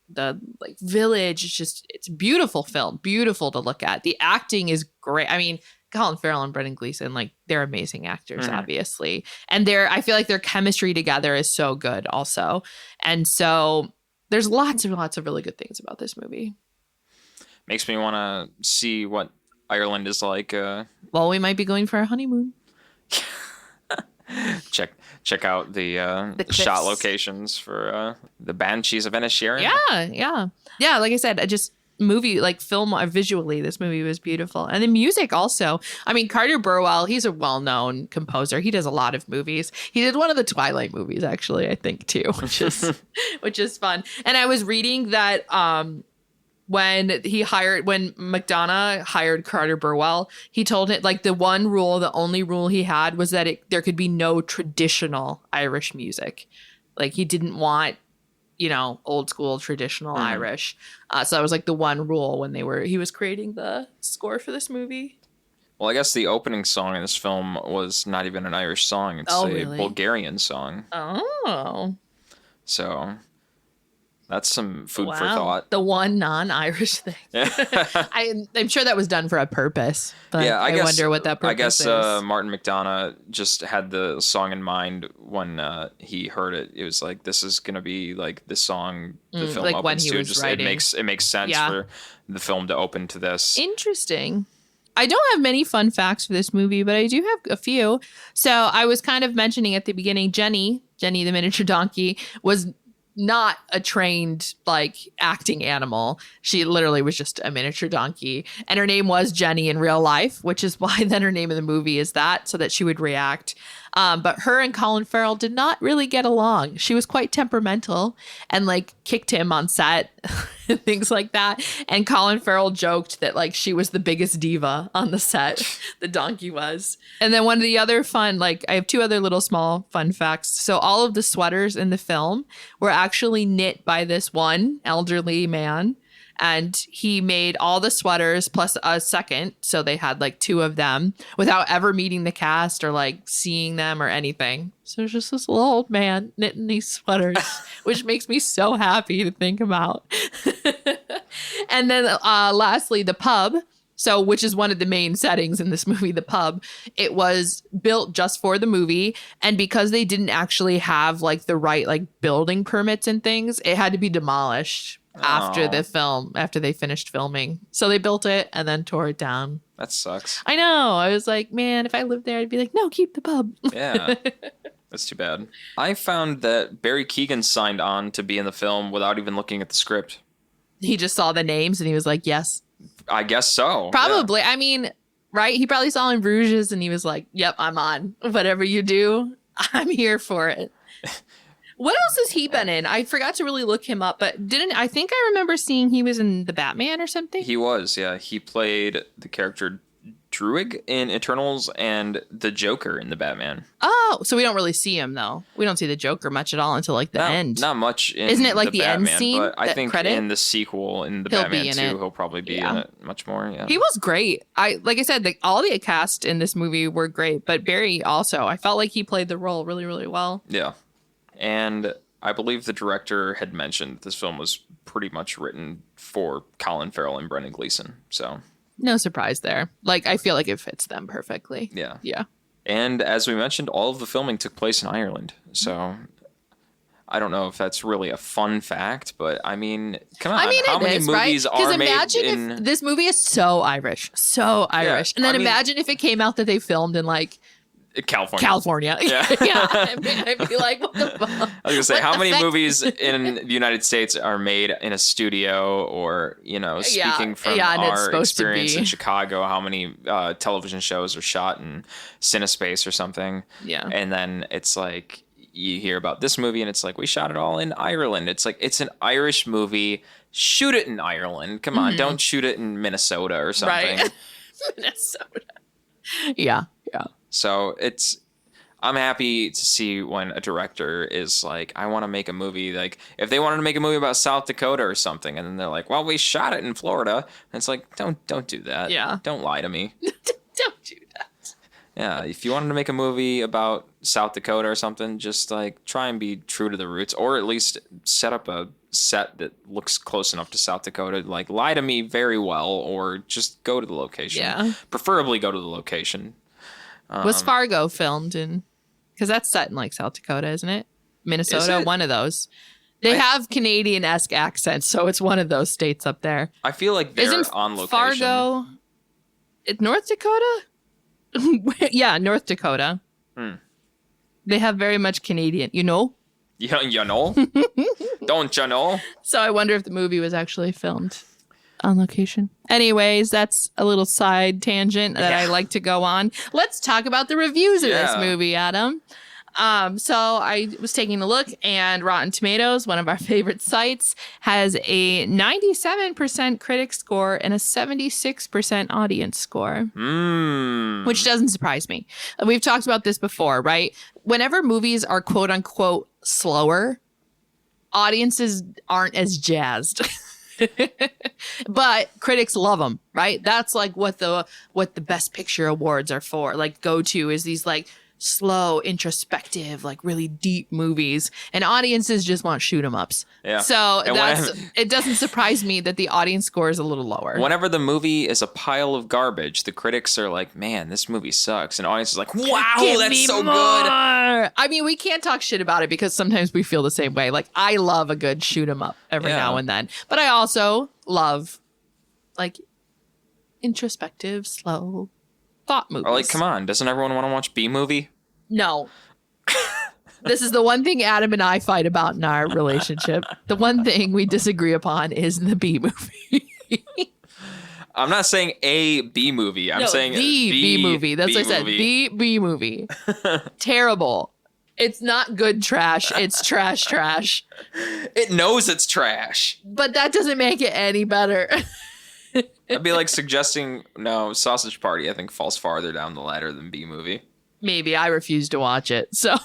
the like village. It's just, it's a beautiful film, beautiful to look at. The acting is great. I mean, Colin Farrell and Brendan Gleeson, like they're amazing actors, obviously. And I feel like their chemistry together is so good also. And so there's lots of really good things about this movie. Makes me want to see what Ireland is like. Well, we might be going for our honeymoon. Check out the shot locations for the Banshees of Inisherin. Yeah. Like I said, film visually, this movie was beautiful, and the music also. I mean, Carter Burwell, he's a well-known composer. He does a lot of movies. He did one of the Twilight movies, actually, I think too, which is fun. And I was reading that when McDonagh hired Carter Burwell, he told it like the only rule he had was that there could be no traditional Irish music. Like he didn't want, old school traditional Irish. So that was like the one rule when he was creating the score for this movie. Well, I guess the opening song in this film was not even an Irish song. It's a really? Bulgarian song. Oh. So that's some food for thought. The one non-Irish thing. I'm sure that was done for a purpose, but yeah, I wonder what that purpose is. Martin McDonagh just had the song in mind when he heard it. It was like, this is going to be like the song the film like opens when he to. was writing. It makes sense for the film to open to this. Interesting. I don't have many fun facts for this movie, but I do have a few. So I was kind of mentioning at the beginning, Jenny the miniature donkey, was not a trained acting animal. She literally was just a miniature donkey, and her name was Jenny in real life, which is why then her name in the movie is that, so that she would react. But her and Colin Farrell did not really get along. She was quite temperamental and kicked him on set and things like that. And Colin Farrell joked that she was the biggest diva on the set. The donkey was. And then one of the other fun, I have two other little small fun facts. So all of the sweaters in the film were actually knit by this one elderly man. And he made all the sweaters plus a second. So they had two of them without ever meeting the cast or seeing them or anything. So there's just this little old man knitting these sweaters, which makes me so happy to think about. And then lastly, the pub. So, which is one of the main settings in this movie, the pub. It was built just for the movie. And because they didn't actually have the right building permits and things, it had to be demolished after the film, after they finished filming. So they built it and then tore it down. That sucks. I know. I was like, man, if I lived there, I'd be like, no, keep the pub. Yeah. That's too bad. I found that Barry Keoghan signed on to be in the film without even looking at the script. He just saw the names and he was like, yes. I guess so. Probably. Yeah. I mean, right? He probably saw in Bruges and he was like, yep, I'm on. Whatever you do, I'm here for it. What else has he been in? I forgot to really look him up, but I think I remember seeing he was in the Batman or something? He was, yeah. He played the character Druig in Eternals and the Joker in the Batman. Oh, so we don't really see him though. We don't see the Joker much at all until the end. Not much in Isn't it the Batman, end scene? But I think credit? in the sequel, in the Batman 2, he'll probably be in it much more. Yeah. He was great. Like I said, all the cast in this movie were great, but Barry also, I felt like he played the role really, really well. Yeah. And I believe the director had mentioned this film was pretty much written for Colin Farrell and Brendan Gleeson. So no surprise there. I feel like it fits them perfectly. Yeah. Yeah. And as we mentioned, all of the filming took place in Ireland. So I don't know if that's really a fun fact, but I mean, come on. How many movies are made in... if this movie is so Irish. So Irish. And then imagine if it came out that they filmed in California. Yeah. Yeah. I'd be like, what the fuck? I was going to say, how many movies in the United States are made in a studio or, speaking from our experience in Chicago, how many television shows are shot in Cinespace or something? Yeah. And then it's you hear about this movie and it's we shot it all in Ireland. It's it's an Irish movie. Shoot it in Ireland. Come on. Don't shoot it in Minnesota or something. Right. Minnesota. Yeah. Yeah. So I'm happy to see when a director is I want to make a movie. If they wanted to make a movie about South Dakota or something, and then they're well, we shot it in Florida. And it's don't do that. Yeah. Don't lie to me. Don't do that. Yeah, if you wanted to make a movie about South Dakota or something, just like try and be true to the roots, or at least set up a set that looks close enough to South Dakota. Like lie to me very well, or just go to the location. Yeah. Preferably go to the location. Was Fargo filmed in? Because that's set in like South Dakota, isn't it? Minnesota, Is it? one of those. They have Canadian-esque accents, so it's one of those states up there. I feel like they're Isn't on location. Fargo, North Dakota? Yeah, North Dakota. They have very much Canadian, you know? You know? Don't you know? So I wonder if the movie was actually filmed on location. Anyways, that's a little side tangent that I like to go on. Let's talk about the reviews of this movie, Adam. So I was taking a look, and Rotten Tomatoes, one of our favorite sites, has a 97% critic score and a 76% audience score, which doesn't surprise me. We've talked about this before, right? Whenever movies are quote unquote slower, audiences aren't as jazzed. But critics love them, right? That's like what the Best Picture awards are for. Like go-to is these like slow, introspective, like really deep movies, and audiences just want shoot 'em ups. Yeah. So And it doesn't surprise me that the audience score is a little lower. Whenever the movie is a pile of garbage, the critics are like, "Man, this movie sucks," and the audience is like, "Wow, Give that's me so more. good." I mean, we can't talk shit about it because sometimes we feel the same way. Like I love a good shoot 'em up every Yeah. now and then, but I also love like introspective, slow thought movies. Or like, come on, doesn't everyone want to watch B-movie? No. This is the one thing Adam and I fight about in our relationship. The one thing we disagree upon is the B movie. I'm not saying a B movie. I'm saying the B movie. That's what I said. The B movie. Terrible. It's not good trash. It's trash. It knows it's trash. But that doesn't make it any better. That'd be like suggesting, no, Sausage Party, I think, falls farther down the ladder than B movie. Maybe I refused to watch it. So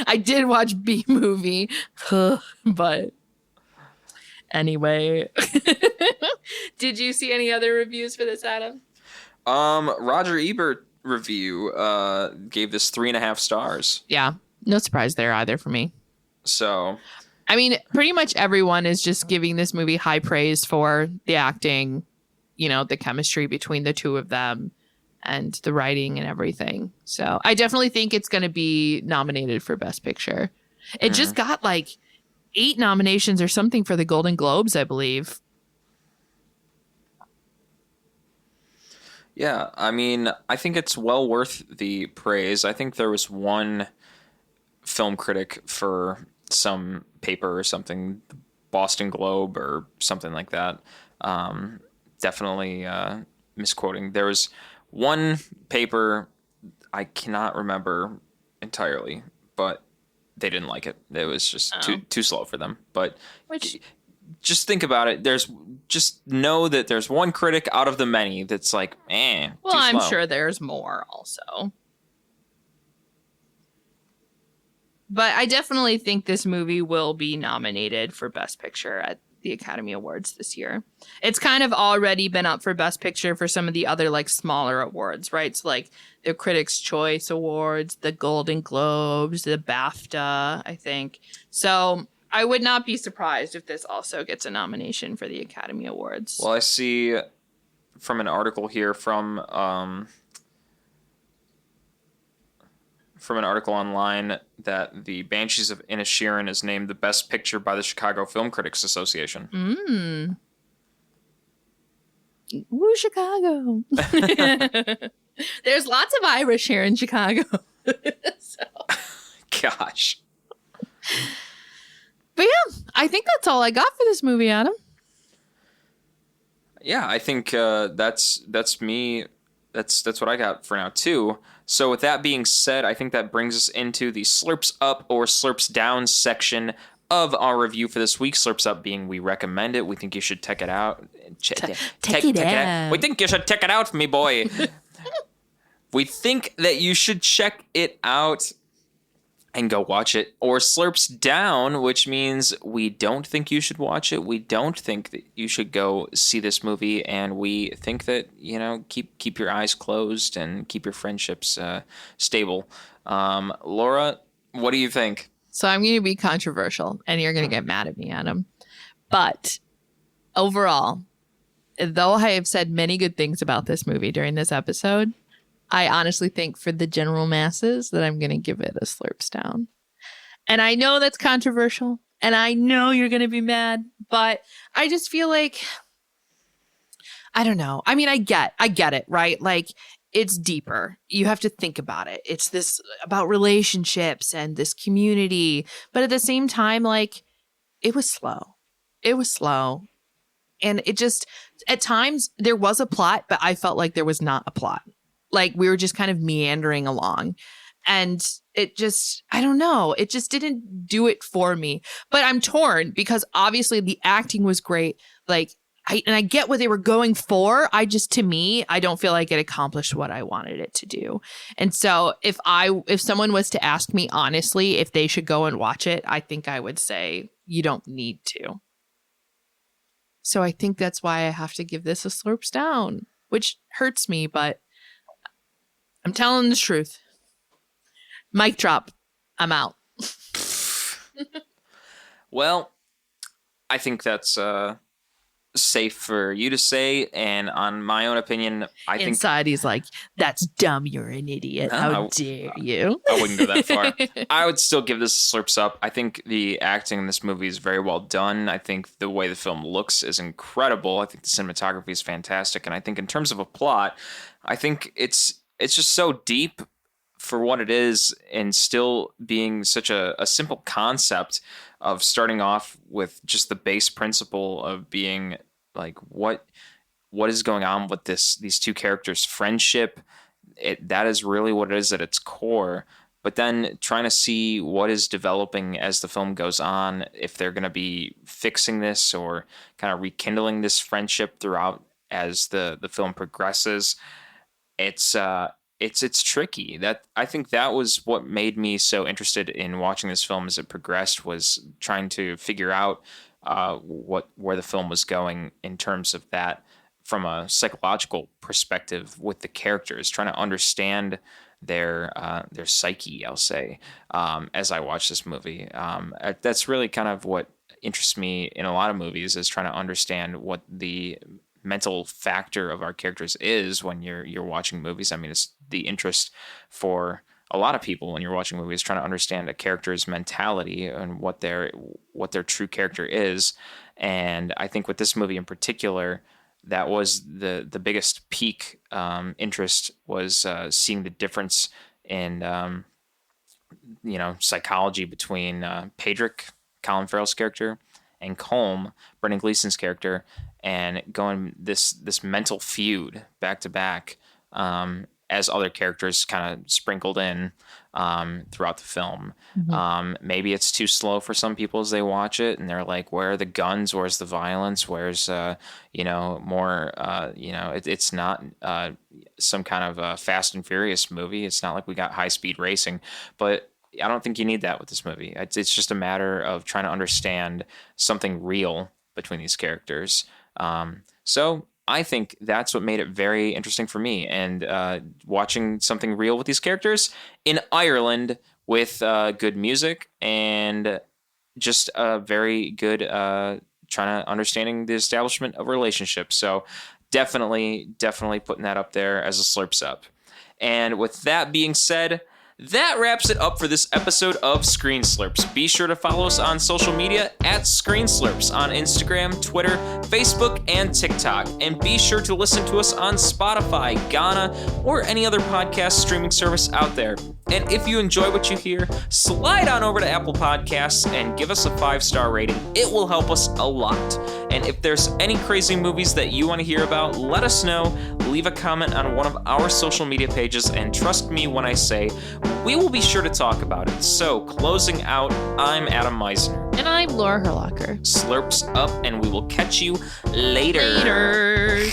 I did watch B movie, but anyway. Did you see any other reviews for this, Adam? Roger Ebert review gave this 3.5 stars. Yeah, no surprise there either for me. So, I mean, pretty much everyone is just giving this movie high praise for the acting, you know, the chemistry between the two of them, and the writing and everything. So I definitely think it's going to be nominated for Best Picture. It just got like 8 nominations or something for the Golden Globes, I believe. yeah, I mean, I think it's well worth the praise. I think there was one film critic for some paper or something, the Boston Globe or something like that. Definitely misquoting. There was one paper, I cannot remember entirely, but they didn't like it. It was just too slow for them. But just think about it. Just know that there's one critic out of the many that's like, Well, too I'm slow. sure there's more also. But I definitely think this movie will be nominated for Best Picture at the Academy Awards this year. It's kind of already been up for Best Picture for some of the other like smaller awards, right? So like the Critics' Choice Awards, the Golden Globes, the BAFTA, I think. So I would not be surprised if this also gets a nomination for the Academy Awards. Well, I see from an article here from an article online that the Banshees of Inisherin is named the best picture by the Chicago Film Critics Association. Woo, Chicago. There's lots of Irish here in Chicago. So. Gosh. But yeah, I think that's all I got for this movie, Adam. Yeah, I think that's me. That's what I got for now too. So with that being said, I think that brings us into the slurps up or slurps down section of our review for this week. Slurps up being we recommend it. We think you should check it out. Check it out. We think you should check it out, me boy. We think that you should check it out. and go watch it, or slurps down, which means we don't think you should watch it. We don't think that you should go see this movie, and we think that, keep your eyes closed and keep your friendships stable. Laura, what do you think? So I'm going to be controversial, and you're going to get mad at me, Adam. But overall, though I have said many good things about this movie during this episode, I honestly think for the general masses that I'm going to give it a slurps down. And I know that's controversial, and I know you're going to be mad, but I just feel like, I don't know. I mean, I get it, right? Like, it's deeper. You have to think about it. It's this about relationships and this community. But at the same time, like, it was slow. It was slow. And it just, at times, there was a plot, but I felt like there was not a plot. Like, we were just kind of meandering along. And it just, I don't know. It just didn't do it for me. But I'm torn because obviously the acting was great. Like, I get what they were going for. To me, I don't feel like it accomplished what I wanted it to do. And so if someone was to ask me honestly if they should go and watch it, I think I would say you don't need to. So I think that's why I have to give this a slurps down, which hurts me, but I'm telling the truth. Mic drop. I'm out. Well, I think that's safe for you to say, and on my own opinion, I think inside he's like, "That's dumb. You're an idiot. How dare you?" I wouldn't go that far. I would still give this a slurps up. I think the acting in this movie is very well done. I think the way the film looks is incredible. I think the cinematography is fantastic, and I think in terms of a plot, I think it's just so deep for what it is, and still being such a simple concept of starting off with just the base principle of being like, what is going on with these two characters' friendship. That is really what it is at its core. But then trying to see what is developing as the film goes on, if they're going to be fixing this or kind of rekindling this friendship throughout as the film progresses. It's tricky. That I think that was what made me so interested in watching this film as it progressed, was trying to figure out where the film was going in terms of that from a psychological perspective with the characters, trying to understand their psyche, I'll say, as I watch this movie. That's really kind of what interests me in a lot of movies, is trying to understand what the mental factor of our characters is when you're watching movies. I mean, it's the interest for a lot of people when you're watching movies, trying to understand a character's mentality and what their true character is. And I think with this movie in particular, that was the biggest peak interest, was seeing the difference in psychology between Pádraic, Colin Farrell's character, and Colm, Brendan Gleeson's character, and going this mental feud back to back, as other characters kind of sprinkled in throughout the film. Mm-hmm. Maybe it's too slow for some people as they watch it, and they're like, "Where are the guns? Where's the violence? Where's more? It's not some kind of Fast and Furious movie. It's not like we got high speed racing, but." I don't think you need that with this movie. It's just a matter of trying to understand something real between these characters. So I think that's what made it very interesting for me. And watching something real with these characters in Ireland with good music and just a very good trying to understanding the establishment of relationships. So definitely putting that up there as a slurps up. And with that being said, that wraps it up for this episode of Screen Slurps. Be sure to follow us on social media at Screen Slurps on Instagram, Twitter, Facebook, and TikTok. And be sure to listen to us on Spotify, Ghana, or any other podcast streaming service out there. And if you enjoy what you hear, slide on over to Apple Podcasts and give us a 5-star rating. It will help us a lot. And if there's any crazy movies that you want to hear about, let us know. Leave a comment on one of our social media pages, and trust me when I say we will be sure to talk about it. So, closing out, I'm Adam Meisner. And I'm Laura Herlocker. Slurps up, and we will catch you later. Later.